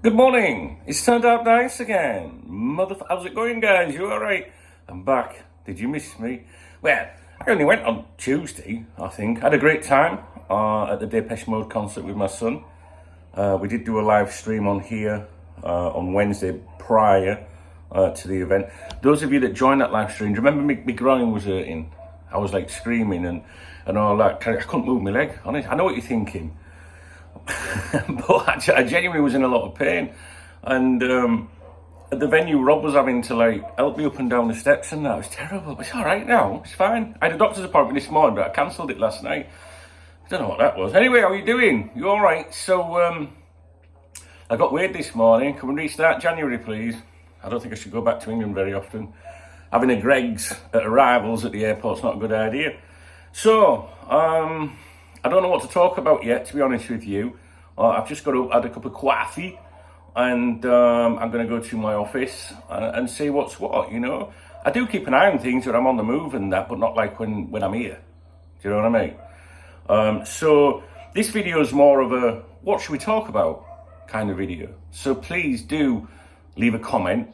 Good morning. It's turned out nice again. How's it going, guys? You all right? I'm back. Did you miss me? Well, I only went on Tuesday, I think. I had a great time at the Depeche Mode concert with my son. We did do a live stream on here on Wednesday prior to the event. Those of you that joined that live stream, do you remember my groin was hurting? I was like screaming and all that. I couldn't move my leg. Honestly, I know what you're thinking. But I genuinely was in a lot of pain, and at the venue Rob was having to like help me up and down the steps, and that was terrible. But it's all right now, it's fine. I had a doctor's appointment this morning, but I cancelled it last night. I don't know what that was. Anyway, how are you doing? You all right? So I got weird this morning. Can we restart January, please? I don't think I should go back to England very often. Having a Greggs at arrivals at the airport's not a good idea. So I don't know what to talk about yet, to be honest with you. I've just got to add a cup of coffee, and I'm going to go to my office and see what's what, you know. I do keep an eye on things when I'm on the move and that, but not like when I'm here. Do you know what I mean? So this video is more of a what should we talk about kind of video. So please do leave a comment.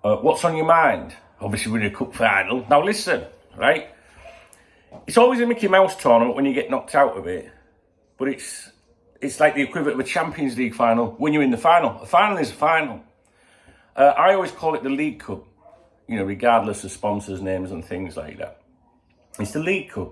What's on your mind? Obviously we're in a cup final. Now listen, right? It's always a Mickey Mouse tournament when you get knocked out of it, but it's like the equivalent of a Champions League final when you're in the final. A final is a final. I always call it the League Cup, you know, regardless of sponsors' names and things like that. It's the League Cup,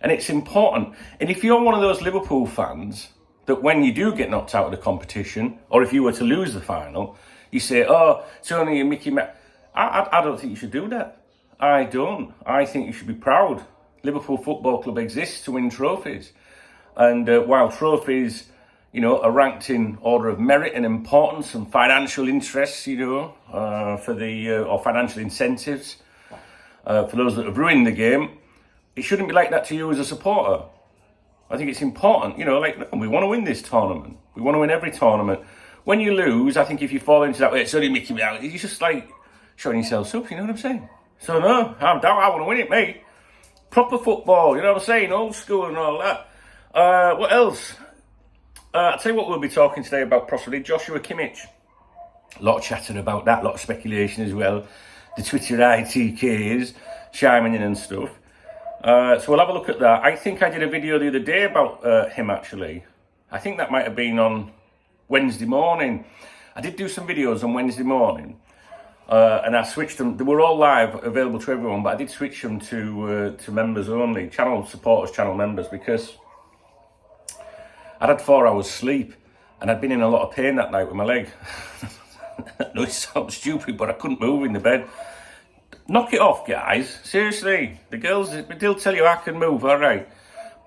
and it's important. And if you're one of those Liverpool fans that when you do get knocked out of the competition, or if you were to lose the final, you say, oh, it's only a Mickey Mouse. I don't think you should do that. I don't. I think you should be proud. Liverpool Football Club exists to win trophies. And while trophies, you know, are ranked in order of merit and importance and financial interests, you know, or financial incentives for those that have ruined the game, it shouldn't be like that to you as a supporter. I think it's important, you know, like, we want to win this tournament. We want to win every tournament. When you lose, I think if you fall into that way, it's only Mickey Mouse, you're just like showing yourself up, you know what I'm saying? So no, I want to win it, mate. Proper football, you know what I'm saying? Old school and all that. What else? I'll tell you what we'll be talking today about possibly Joshua Kimmich. A lot of chatter about that, a lot of speculation as well. The Twitter ITKs chiming in and stuff. So we'll have a look at that. I think I did a video the other day about him actually. I think that might have been on Wednesday morning. I did do some videos on Wednesday morning. And I switched them. They were all live, available to everyone, but I did switch them to members only, channel supporters, channel members, because I'd had 4 hours sleep and I'd been in a lot of pain that night with my leg. No, it sounds stupid, but I couldn't move in the bed. Knock it off, guys. Seriously, the girls, they'll tell you I can move, all right.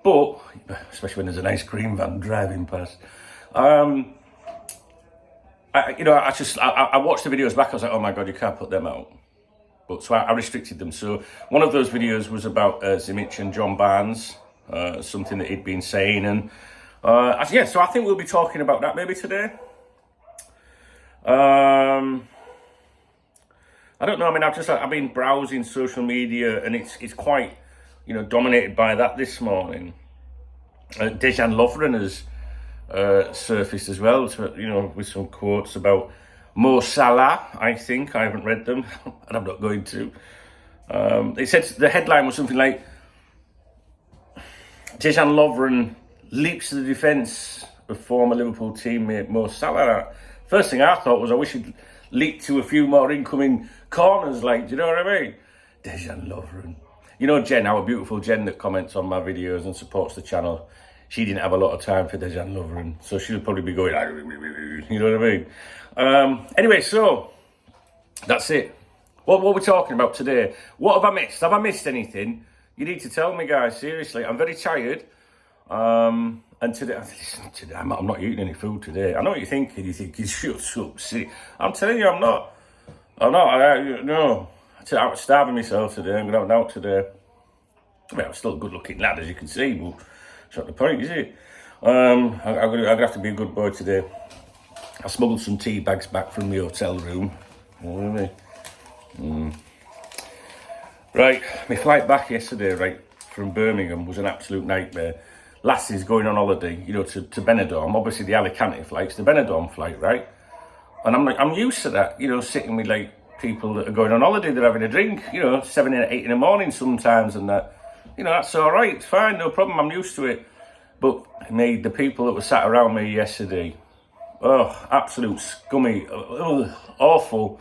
But, especially when there's an ice cream van driving past. I watched the videos back. I was like, oh my God, you can't put them out. But so I restricted them. So one of those videos was about Simic and John Barnes, something that he'd been saying. And so I think we'll be talking about that maybe today. I don't know. I mean, I've been browsing social media and it's quite, you know, dominated by that this morning. Dejan Lovren has surfaced as well, so, you know, with some quotes about Mo Salah. I think I haven't read them, and I'm not going to. It said the headline was something like Dejan Lovren leaps to the defence of former Liverpool teammate Mo Salah. First thing I thought was, I wish he'd leap to a few more incoming corners, like, do you know what I mean? Dejan Lovren. You know Jen, our beautiful Jen that comments on my videos and supports the channel. She didn't have a lot of time for Dejan Lovren, so she'll probably be going, you know what I mean? Anyway, so that's it. What we're talking about today. What have I missed? Have I missed anything? You need to tell me, guys, seriously. I'm very tired. And today, I'm not eating any food today. I know what you're thinking. You're thinking, shut up, see. I'm telling you, I'm not. No. I was starving myself today. I'm going out today. I mean, I'm still a good-looking lad, as you can see, but it's not the point, is it? I'm gonna have to be a good boy today. I smuggled some tea bags back from the hotel room. You know what I mean? Right, my flight back yesterday, right, from Birmingham was an absolute nightmare. Lassie's going on holiday, you know, to Benidorm. Obviously the Alicante flight's the Benidorm flight, right? And I'm used to that, you know, sitting with like people that are going on holiday, they're having a drink, you know, 7 and 8 in the morning sometimes, and that, you know, that's all right, it's fine, no problem, I'm used to it. But the people that were sat around me yesterday, oh, absolute scummy, awful,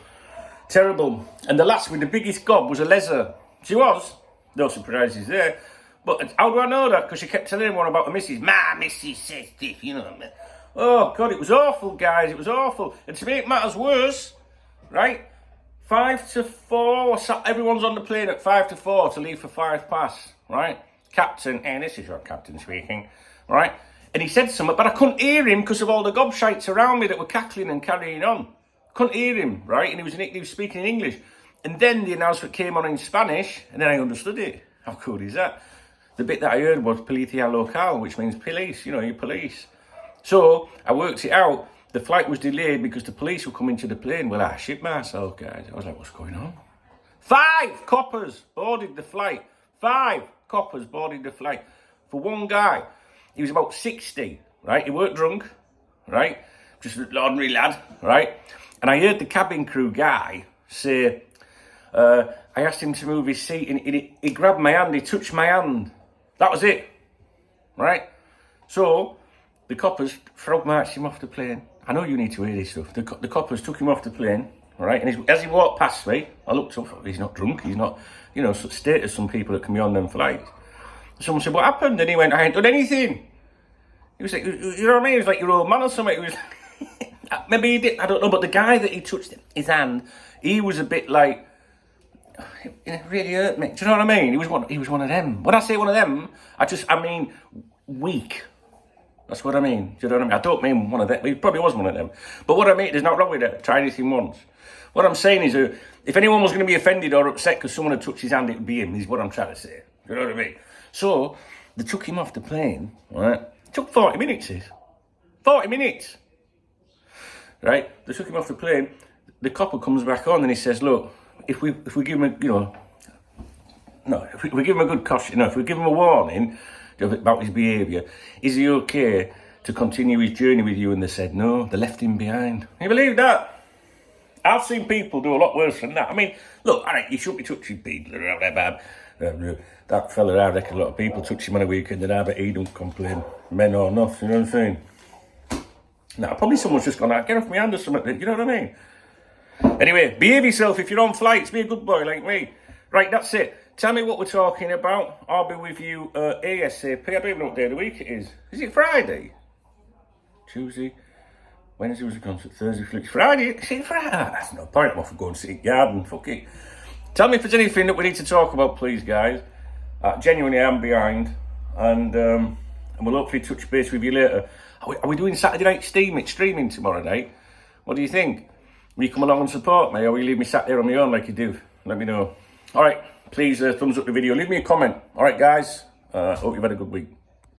terrible. And the last with the biggest gob was a Lazer. She was, no surprises there. But how do I know that? Because she kept telling everyone about the missus. My missus says this, you know. Oh, God, it was awful, guys. It was awful. And to make matters worse, right, 5 to 4, everyone's on the plane at 5 to 4 to leave for 5 past, right? Captain, and this is your captain speaking, right? And he said something, but I couldn't hear him because of all the gobshites around me that were cackling and carrying on. Couldn't hear him, right? And he was speaking in English. And then the announcement came on in Spanish, and then I understood it. How cool is that? The bit that I heard was Policía Local, which means police, you know, your police. So I worked it out. The flight was delayed because the police were coming to the plane. Well, I shit myself, guys. I was like, what's going on? 5 coppers boarded the flight. 5 coppers boarded the flight. For one guy, he was about 60, right? He weren't drunk, right? Just an ordinary lad, right? And I heard the cabin crew guy say, I asked him to move his seat, and he grabbed my hand, he touched my hand. That was it, right? So the coppers frog marched him off the plane. I know you need to hear this stuff. The coppers took him off the plane, right? And as he walked past me, I looked up, he's not drunk, he's not, you know, status some people that can be on them flights. Someone said, what happened? And he went, I ain't done anything. He was like, you know what I mean? He was like your old man or something. He was maybe he did, I don't know, but the guy that he touched his hand, he was a bit like, it really hurt me. Do you know what I mean? He was one of them. When I say one of them, I mean weak. That's what I mean. Do you know what I mean? I don't mean one of them. He probably was one of them. But what I mean, there's not wrong with it. Try anything once. What I'm saying is, if anyone was going to be offended or upset because someone had touched his hand, it would be him, is what I'm trying to say. Do you know what I mean? So, they took him off the plane, right? It took 40 minutes, 40 minutes. Right? They took him off the plane. The copper comes back on and he says, look, if we give him a, you know, no, if we give him a good caution, if we give him a warning about his behaviour, is he okay to continue his journey with you? And they said no, they left him behind. Can you believe that? I've seen people do a lot worse than that. I mean, look, all right, you shouldn't be touching people. That fella, I reckon a lot of people touch him on a weekend and I bet he don't complain, men or not, you know what I'm saying? Now, probably someone's just gone, get off my hand or something, you know what I mean? Anyway, behave yourself if you're on flights, be a good boy like me. Right, that's it. Tell me what we're talking about. I'll be with you ASAP. I don't even know what day of the week it is. Is it Friday? Tuesday? Wednesday was a concert, Thursday, it's Friday. Is it Friday? That's no point, I'm off and go and see Garden, fuck it. Tell me if there's anything that we need to talk about, please, guys. Genuinely, I'm behind. And we'll hopefully touch base with you later. Are we doing Saturday night streaming tomorrow night? What do you think? Will you come along and support me, or will you leave me sat there on my own like you do? Let me know. All right, please thumbs up the video. Leave me a comment. All right, guys. Hope you've had a good week.